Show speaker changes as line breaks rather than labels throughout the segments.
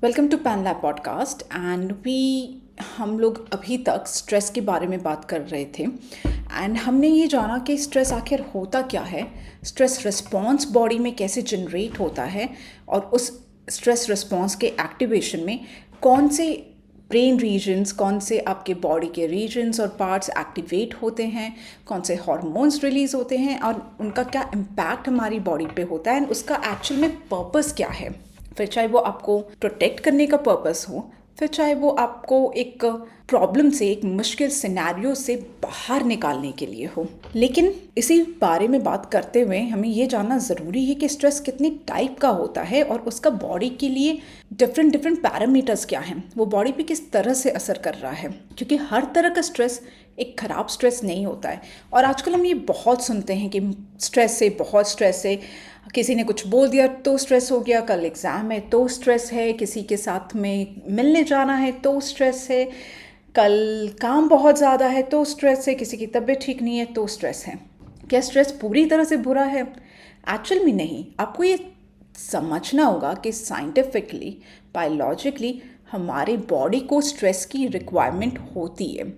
Welcome to pan lab podcast and हम लोग अभी तक स्ट्रेस के बारे में बात कर रहे थे एंड हमने ये जाना कि स्ट्रेस आखिर होता क्या है, स्ट्रेस रिस्पॉन्स बॉडी में कैसे जनरेट होता है और उस स्ट्रेस रिस्पॉन्स के एक्टिवेशन में कौन से ब्रेन रीजन्स, कौन से आपके बॉडी के रीजन्स और पार्ट्स एक्टिवेट होते हैं, कौन से हार्मोन्स रिलीज़ होते हैं और उनका क्या इम्पैक्ट हमारी बॉडी पे होता है एंड उसका एक्चुअल में पर्पस क्या है। फिर चाहे वो आपको प्रोटेक्ट करने का पर्पस हो, फिर चाहे वो आपको एक प्रॉब्लम से, एक मुश्किल सिनेरियो से बाहर निकालने के लिए हो। लेकिन इसी बारे में बात करते हुए हमें ये जानना ज़रूरी है कि स्ट्रेस कितने टाइप का होता है और उसका बॉडी के लिए डिफरेंट पैरामीटर्स क्या हैं, वो बॉडी पे किस तरह से असर कर रहा है, क्योंकि हर तरह का स्ट्रेस एक ख़राब स्ट्रेस नहीं होता है। और आजकल हम ये बहुत सुनते हैं कि बहुत स्ट्रेस है, किसी ने कुछ बोल दिया तो स्ट्रेस हो गया, कल एग्ज़ाम है तो स्ट्रेस है, किसी के साथ में मिलने जाना है तो स्ट्रेस है, कल काम बहुत ज़्यादा है तो स्ट्रेस है, किसी की तबीयत ठीक नहीं है तो स्ट्रेस है। क्या स्ट्रेस पूरी तरह से बुरा है? एक्चुअल में नहीं। आपको ये समझना होगा कि साइंटिफिकली, बायोलॉजिकली हमारे बॉडी को स्ट्रेस की रिक्वायरमेंट होती है।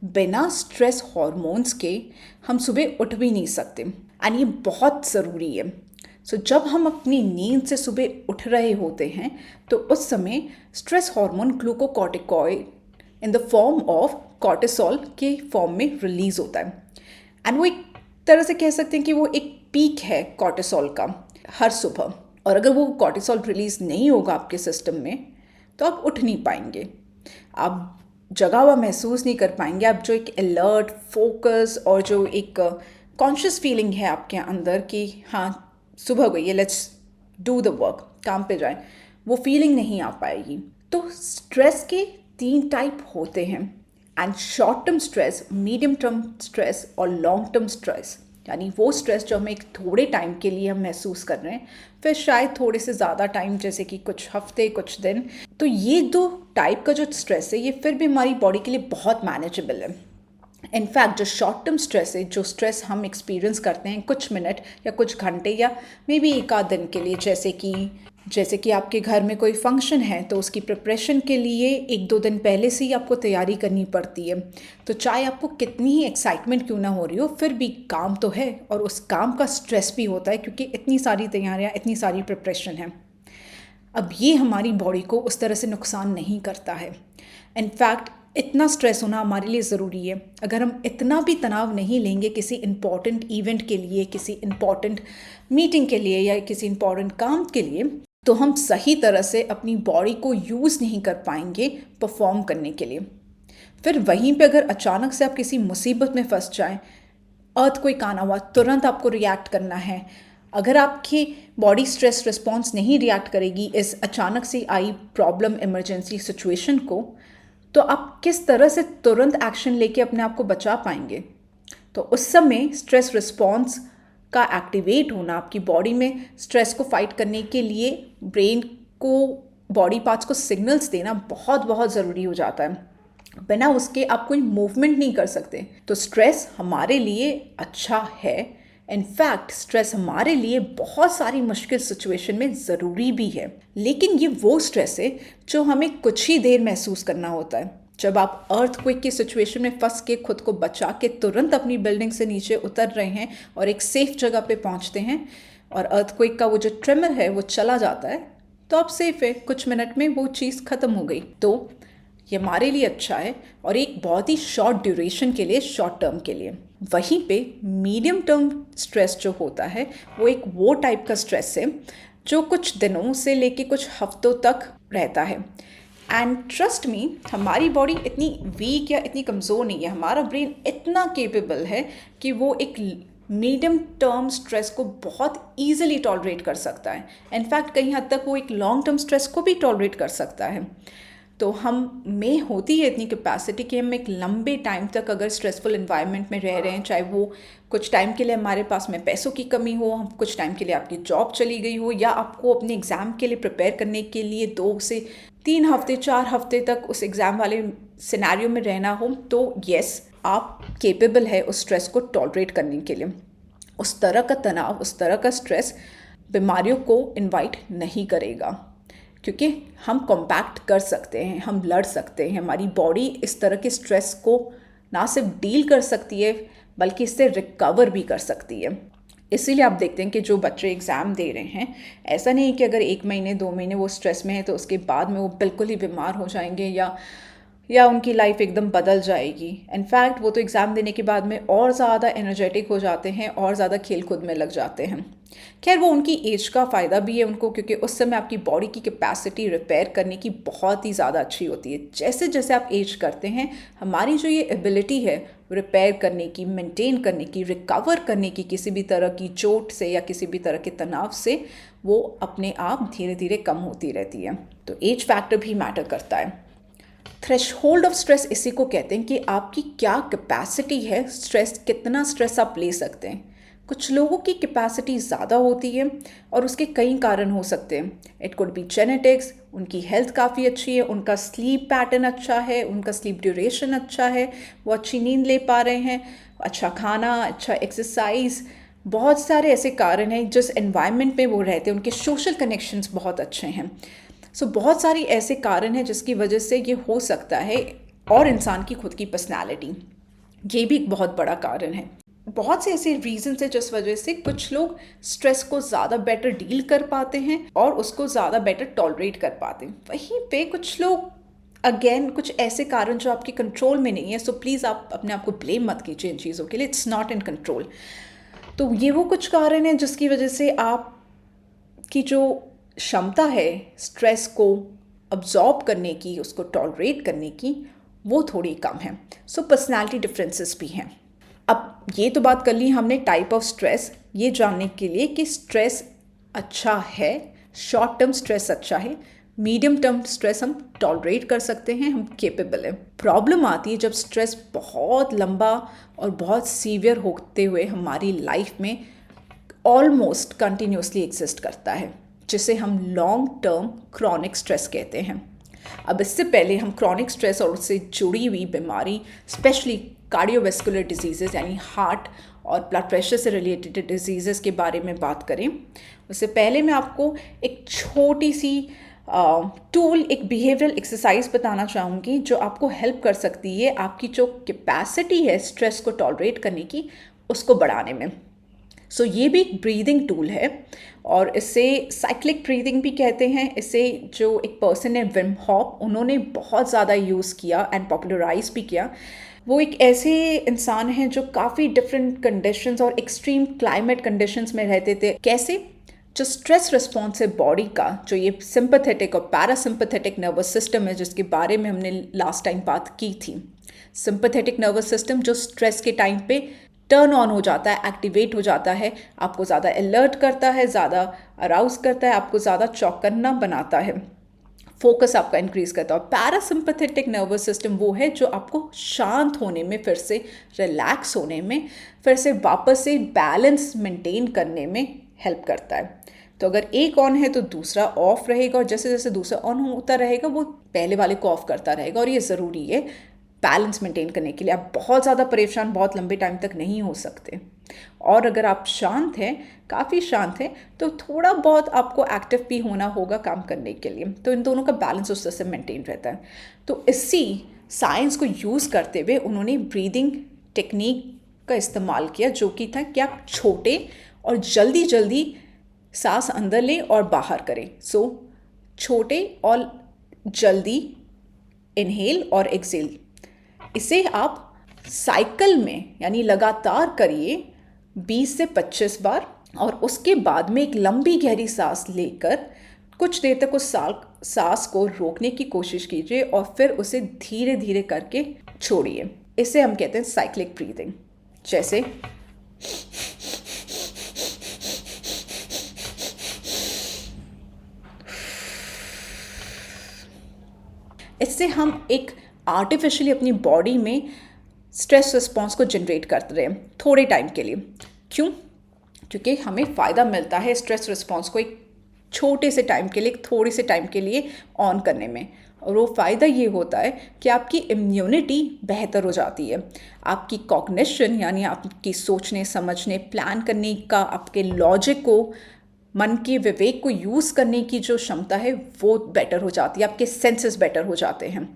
बिना स्ट्रेस हॉर्मोन्स के हम सुबह उठ भी नहीं सकते एंड ये बहुत ज़रूरी है। जब हम अपनी नींद से सुबह उठ रहे होते हैं तो उस समय stress hormone glucocorticoid in the form of cortisol के फॉर्म में रिलीज़ होता है एंड वो एक तरह से कह सकते हैं कि वो एक पीक है कॉर्टिसोल का हर सुबह। और अगर वो कॉर्टिसोल रिलीज़ नहीं होगा आपके सिस्टम में तो आप उठ नहीं पाएंगे, आप जगा हुआ महसूस नहीं कर पाएंगे। आप जो एक अलर्ट, फोकस और जो एक कॉन्शियस फीलिंग है आपके अंदर कि हाँ सुबह हो गई है, लेट्स डू द वर्क, काम पे जाएं, वो फीलिंग नहीं आ पाएगी। तो स्ट्रेस के 3 टाइप होते हैं and short term stress, medium term stress और लॉन्ग टर्म स्ट्रेस, यानी वो स्ट्रेस जो हम एक थोड़े टाइम के लिए हम महसूस कर रहे हैं, फिर शायद थोड़े से ज़्यादा टाइम जैसे कि कुछ हफ्ते, कुछ दिन। तो ये 2 टाइप का जो स्ट्रेस है ये फिर भी हमारी बॉडी के लिए बहुत मैनेजेबल है। इनफैक्ट जो शॉर्ट टर्म स्ट्रेस है, जो स्ट्रेस हम एक्सपीरियंस करते हैं कुछ मिनट या कुछ घंटे या मे बी 1 दिन के लिए, जैसे कि आपके घर में कोई फंक्शन है तो उसकी प्रिपरेशन के लिए 1-2 दिन पहले से ही आपको तैयारी करनी पड़ती है। तो चाहे आपको कितनी ही एक्साइटमेंट क्यों ना हो रही हो, फिर भी काम तो है और उस काम का स्ट्रेस भी होता है क्योंकि इतनी सारी तैयारियाँ, इतनी सारी प्रिपरेशन है। अब ये हमारी बॉडी को उस तरह से नुकसान नहीं करता है। इनफैक्ट इतना स्ट्रेस होना हमारे लिए ज़रूरी है। अगर हम इतना भी तनाव नहीं लेंगे किसी इम्पॉर्टेंट इवेंट के लिए, किसी इम्पॉर्टेंट मीटिंग के लिए या किसी इम्पॉर्टेंट काम के लिए, तो हम सही तरह से अपनी बॉडी को यूज़ नहीं कर पाएंगे परफॉर्म करने के लिए। फिर वहीं पे अगर अचानक से आप किसी मुसीबत में फंस जाएं, अर्थक्वेक आना हुआ, तुरंत आपको रिएक्ट करना है। अगर आपकी बॉडी स्ट्रेस रिस्पॉन्स नहीं रिएक्ट करेगी इस अचानक से आई प्रॉब्लम, इमरजेंसी सिचुएशन को, तो आप किस तरह से तुरंत एक्शन लेके अपने आप को बचा पाएंगे? तो उस समय स्ट्रेस रिस्पॉन्स का एक्टिवेट होना, आपकी बॉडी में स्ट्रेस को फाइट करने के लिए ब्रेन को, बॉडी पार्ट्स को सिग्नल्स देना बहुत ज़रूरी हो जाता है। बिना उसके आप कोई मूवमेंट नहीं कर सकते। तो स्ट्रेस हमारे लिए अच्छा है। इनफैक्ट स्ट्रेस हमारे लिए बहुत सारी मुश्किल सिचुएशन में ज़रूरी भी है। लेकिन ये वो स्ट्रेस है जो हमें कुछ ही देर महसूस करना होता है। जब आप अर्थक्वेक की सिचुएशन में फंस के खुद को बचा के तुरंत अपनी बिल्डिंग से नीचे उतर रहे हैं और एक सेफ जगह पे पहुंचते हैं और अर्थक्वेक का वो जो ट्रेमर है वो चला जाता है, तो आप सेफ है, कुछ मिनट में वो चीज़ ख़त्म हो गई। तो ये हमारे लिए अच्छा है और एक बहुत ही शॉर्ट ड्यूरेशन के लिए, शॉर्ट टर्म के लिए। वहीं पे मीडियम टर्म स्ट्रेस जो होता है वो वो टाइप का स्ट्रेस है जो कुछ दिनों से लेके कुछ हफ्तों तक रहता है। एंड ट्रस्ट मी, हमारी बॉडी इतनी वीक या इतनी कमज़ोर नहीं है, हमारा ब्रेन इतना केपेबल है कि वो एक मीडियम टर्म स्ट्रेस को बहुत ईजिली टॉलरेट कर सकता है। इनफैक्ट कहीं हद तक वो एक लॉन्ग टर्म स्ट्रेस को भी टॉलरेट कर सकता है। तो हम में होती है इतनी कैपेसिटी कि हम एक लंबे टाइम तक अगर स्ट्रेसफुल इन्वायरमेंट में रह रहे हैं, चाहे वो कुछ टाइम के लिए हमारे पास में पैसों की कमी हो, कुछ टाइम के लिए आपकी जॉब चली गई हो, या आपको अपने एग्ज़ाम के लिए प्रिपेयर करने के लिए 2 से 3 हफ्ते, 4 हफ्ते तक उस एग्ज़ाम वाले सिनेरियो में रहना हो, तो येस, आप केपेबल है उस स्ट्रेस को टॉलरेट करने के लिए। उस तरह का तनाव, उस तरह का स्ट्रेस बीमारियों को इन्वाइट नहीं करेगा, क्योंकि हम कॉम्पैक्ट कर सकते हैं, हम लड़ सकते हैं। हमारी बॉडी इस तरह के स्ट्रेस को ना सिर्फ डील कर सकती है बल्कि इससे रिकवर भी कर सकती है। इसीलिए आप देखते हैं कि जो बच्चे एग्ज़ाम दे रहे हैं, ऐसा नहीं है कि अगर 1 महीने 2 महीने वो स्ट्रेस में है तो उसके बाद में वो बिल्कुल ही बीमार हो जाएंगे या उनकी लाइफ एकदम बदल जाएगी। इनफैक्ट वो तो एग्ज़ाम देने के बाद में और ज़्यादा एनर्जेटिक हो जाते हैं और ज़्यादा खेल कूद में लग जाते हैं। खैर, वो उनकी एज का फ़ायदा भी है उनको, क्योंकि उस समय आपकी बॉडी की कैपेसिटी रिपेयर करने की बहुत ही ज़्यादा अच्छी होती है। जैसे जैसे आप एज करते हैं, हमारी जो ये एबिलिटी है रिपेयर करने की, मेंटेन करने की, रिकवर करने की किसी भी तरह की चोट से या किसी भी तरह के तनाव से, वो अपने आप धीरे धीरे कम होती रहती है। तो एज फैक्टर भी मैटर करता है। थ्रेशहोल्ड ऑफ स्ट्रेस इसी को कहते हैं कि आपकी क्या कैपेसिटी है, स्ट्रेस कितना स्ट्रेस आप ले सकते हैं। कुछ लोगों की कैपेसिटी ज़्यादा होती है और उसके कई कारण हो सकते हैं। इट कुड बी जेनेटिक्स, उनकी हेल्थ काफ़ी अच्छी है, उनका स्लीप पैटर्न अच्छा है, उनका स्लीप ड्यूरेशन अच्छा है, वो अच्छी नींद ले पा रहे हैं, अच्छा खाना, अच्छा एक्सरसाइज, बहुत सारे ऐसे कारण हैं। जिस एनवायरनमेंट में वो रहते हैं उनके सोशल कनेक्शंस बहुत अच्छे हैं। सो बहुत सारी ऐसे कारण हैं जिसकी वजह से ये हो सकता है। और इंसान की खुद की पर्सनैलिटी, ये भी एक बहुत बड़ा कारण है। बहुत से ऐसे रीजंस हैं जिस वजह से कुछ लोग स्ट्रेस को ज़्यादा बेटर डील कर पाते हैं और उसको ज़्यादा बेटर टॉलरेट कर पाते हैं। वहीं पे कुछ लोग अगेन कुछ ऐसे कारण जो आपके कंट्रोल में नहीं है। सो प्लीज़ आप अपने आप को ब्लेम मत कीजिए इन चीज़ों के लिए, इट्स नॉट इन कंट्रोल। तो ये वो कुछ कारण हैं जिसकी वजह से आपकी जो क्षमता है स्ट्रेस को अब्जॉर्ब करने की, उसको टॉलरेट करने की, वो थोड़ी कम है। सो पर्सनैलिटी डिफरेंसेस भी हैं। अब ये तो बात कर ली हमने टाइप ऑफ स्ट्रेस, ये जानने के लिए कि स्ट्रेस अच्छा है, शॉर्ट टर्म स्ट्रेस अच्छा है, मीडियम टर्म स्ट्रेस हम टॉलरेट कर सकते हैं, हम केपेबल हैं। प्रॉब्लम आती है जब स्ट्रेस बहुत लंबा और बहुत सीवियर होते हुए हमारी लाइफ में ऑलमोस्ट कंटिन्यूसली एग्जिस्ट करता है, जिसे हम लॉन्ग टर्म क्रॉनिक स्ट्रेस कहते हैं। अब इससे पहले हम क्रॉनिक स्ट्रेस और उससे जुड़ी हुई बीमारी, स्पेशली कार्डियोवैस्कुलर डिजीज़ेस यानी हार्ट और ब्लड प्रेशर से रिलेटेड डिजीज़ेस के बारे में बात करें, उससे पहले मैं आपको एक छोटी सी टूल, एक बिहेवियरल एक्सरसाइज बताना चाहूँगी जो आपको हेल्प कर सकती है आपकी जो कैपेसिटी है स्ट्रेस को टॉलरेट करने की, उसको बढ़ाने में। सो ये भी एक ब्रीदिंग टूल है और इसे साइक्लिक ब्रीदिंग भी कहते हैं। इसे जो एक पर्सन है विम हॉफ, उन्होंने बहुत ज़्यादा यूज़ किया एंड पॉपुलराइज भी किया। वो एक ऐसे इंसान हैं जो काफ़ी डिफरेंट कंडीशंस और एक्सट्रीम क्लाइमेट कंडीशंस में रहते थे। कैसे? जो स्ट्रेस रिस्पॉन्स है बॉडी का, जो ये सिंपैथेटिक और पैरासिम्पैथेटिक नर्वस सिस्टम है जिसके बारे में हमने लास्ट टाइम बात की थी। सिंपैथेटिक नर्वस सिस्टम जो स्ट्रेस के टाइम पे टर्न ऑन हो जाता है, एक्टिवेट हो जाता है, आपको ज़्यादा अलर्ट करता है, ज़्यादा अराउज करता है, आपको ज़्यादा चौकन्ना बनाता है, फोकस आपका इंक्रीज करता है। और पैरासिम्पैथेटिक नर्वस सिस्टम वो है जो आपको शांत होने में, फिर से रिलैक्स होने में, फिर से वापस से बैलेंस मेंटेन करने में हेल्प करता है। तो अगर एक ऑन है तो दूसरा ऑफ रहेगा और जैसे जैसे दूसरा ऑन होता रहेगा वो पहले वाले को ऑफ करता रहेगा। और ये ज़रूरी है बैलेंस मेंटेन करने के लिए। आप बहुत ज़्यादा परेशान बहुत लंबे टाइम तक नहीं हो सकते। और अगर आप शांत हैं, काफ़ी शांत हैं, तो थोड़ा बहुत आपको एक्टिव भी होना होगा काम करने के लिए। तो इन दोनों का बैलेंस उस तरह से मेंटेन रहता है। तो इसी साइंस को यूज़ करते हुए उन्होंने ब्रीदिंग टेक्निक का इस्तेमाल किया, जो कि था कि आप छोटे और जल्दी जल्दी सांस अंदर लें और बाहर करें। सो छोटे और जल्दी इनहेल और एक्सेल, इसे आप साइकिल में यानी लगातार करिए 20 से 25 बार और उसके बाद में एक लंबी गहरी सांस लेकर कुछ देर तक उस सांस को रोकने की कोशिश कीजिए और फिर उसे धीरे धीरे करके छोड़िए। इसे हम कहते हैं साइक्लिक ब्रीदिंग। जैसे इससे हम एक आर्टिफिशियली अपनी बॉडी में स्ट्रेस रिस्पॉन्स को जनरेट करते रहे थोड़े टाइम के लिए। क्यों? क्योंकि हमें फ़ायदा मिलता है स्ट्रेस रिस्पॉन्स को एक छोटे से टाइम के लिए, एक थोड़े से टाइम के लिए ऑन करने में। और वो फ़ायदा ये होता है कि आपकी इम्यूनिटी बेहतर हो जाती है, आपकी कॉग्निशन यानी आपकी सोचने समझने प्लान करने का आपके लॉजिक को मन के विवेक को यूज़ करने की जो क्षमता है वो बेटर हो जाती है, आपके सेंसेस बेटर हो जाते हैं।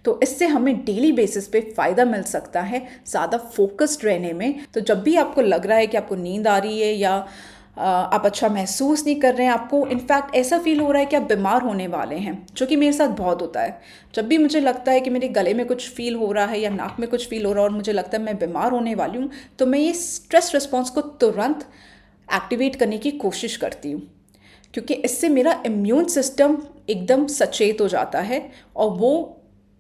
तो इससे हमें डेली बेसिस पे फ़ायदा मिल सकता है ज़्यादा फोकस्ड रहने में। तो जब भी आपको लग रहा है कि आपको नींद आ रही है या आप अच्छा महसूस नहीं कर रहे हैं, आपको इनफैक्ट ऐसा फील हो रहा है कि आप बीमार होने वाले हैं, जो कि मेरे साथ बहुत होता है। जब भी मुझे लगता है कि मेरे गले में कुछ फील हो रहा है या नाक में कुछ फील हो रहा है और मुझे लगता है मैं बीमार होने वाली हूँ, तो मैं ये स्ट्रेस रिस्पॉन्स को तुरंत एक्टिवेट करने की कोशिश करती हूँ, क्योंकि इससे मेरा इम्यून सिस्टम एकदम सचेत हो जाता है और वो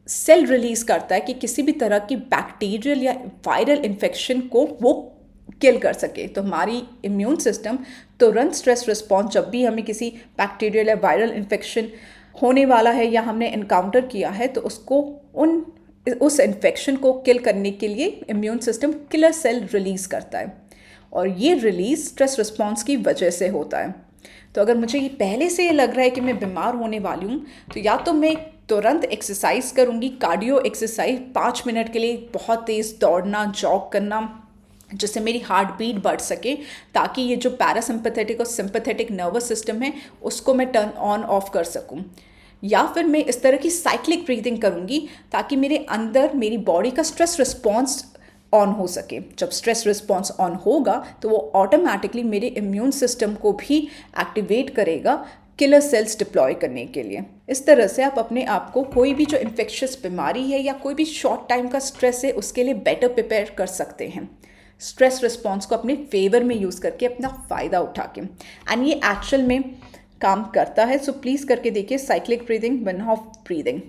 सेल रिलीज़ करता है कि किसी भी तरह की बैक्टीरियल या वायरल इन्फेक्शन को वो किल कर सके। तो हमारी इम्यून सिस्टम तुरंत स्ट्रेस रिस्पॉन्स, जब भी हमें किसी बैक्टीरियल या वायरल इन्फेक्शन होने वाला है या हमने इनकाउंटर किया है, तो उसको उस इन्फेक्शन को किल करने के लिए immune system killer cell release करता है, और ये रिलीज़ स्ट्रेस रिस्पॉन्स की वजह से होता है। तो अगर मुझे ये पहले से लग रहा है कि मैं बीमार होने वाली हूँ, तो या तो मैं तुरंत एक्सरसाइज करूँगी, कार्डियो एक्सरसाइज 5 मिनट के लिए बहुत तेज़ दौड़ना, जॉग करना, जिससे मेरी हार्ट बीट बढ़ सके, ताकि ये जो पैरासिम्पथेटिक और सिंपैथेटिक नर्वस सिस्टम है उसको मैं टर्न ऑन ऑफ कर सकूँ। या फिर मैं इस तरह की साइक्लिक ब्रीदिंग करूँगी ताकि मेरे अंदर मेरी बॉडी का स्ट्रेस रिस्पॉन्स ऑन हो सके। जब स्ट्रेस रिस्पॉन्स ऑन होगा तो वो ऑटोमेटिकली मेरे इम्यून सिस्टम को भी एक्टिवेट करेगा किलर सेल्स डिप्लॉय करने के लिए। इस तरह से आप अपने आप को कोई भी जो इन्फेक्शियस बीमारी है या कोई भी शॉर्ट टाइम का स्ट्रेस है उसके लिए बेटर प्रिपेयर कर सकते हैं, स्ट्रेस रिस्पॉन्स को अपने फेवर में यूज़ करके, अपना फ़ायदा उठा के। एंड ये एक्चुअल में काम करता है। सो प्लीज़ करके देखिए cyclic breathing, Vim Hoff breathing.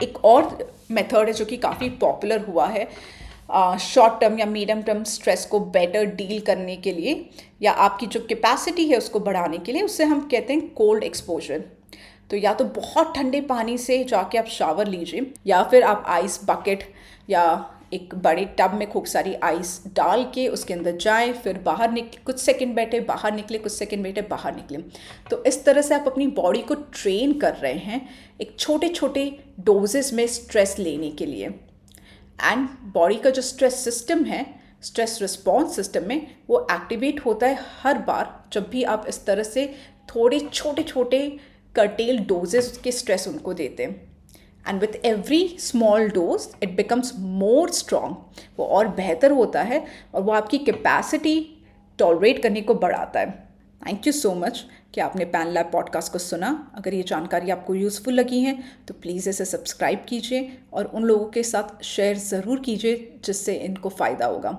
एक और मेथड है जो कि काफ़ी पॉपुलर हुआ है शॉर्ट टर्म या मीडियम टर्म स्ट्रेस को बेटर डील करने के लिए, या आपकी जो कैपेसिटी है उसको बढ़ाने के लिए, उससे हम कहते हैं कोल्ड एक्सपोजर। तो या तो बहुत ठंडे पानी से जाके आप शावर लीजिए, या फिर आप आइस बकेट या एक बड़े टब में खूब सारी आइस डाल के उसके अंदर जाएं, फिर बाहर निकले, कुछ सेकंड बैठे, बाहर निकले, कुछ सेकंड बैठे, बाहर निकले। तो इस तरह से आप अपनी बॉडी को ट्रेन कर रहे हैं एक छोटे छोटे डोजेस में स्ट्रेस लेने के लिए। एंड बॉडी का जो स्ट्रेस सिस्टम है, स्ट्रेस रिस्पॉन्स सिस्टम में, वो एक्टिवेट होता है हर बार जब भी आप इस तरह से थोड़े छोटे छोटे कर्टेल डोजेस के स्ट्रेस उनको देते हैं। And with every small dose it becomes more strong, वो और बेहतर होता है और वो आपकी कैपेसिटी टॉलरेट करने को बढ़ाता है। थैंक यू सो मच कि आपने पैन लैब पॉडकास्ट को सुना। अगर ये जानकारी आपको यूज़फुल लगी है तो प्लीज़ इसे सब्सक्राइब कीजिए और उन लोगों के साथ शेयर ज़रूर कीजिए जिससे इनको फ़ायदा होगा।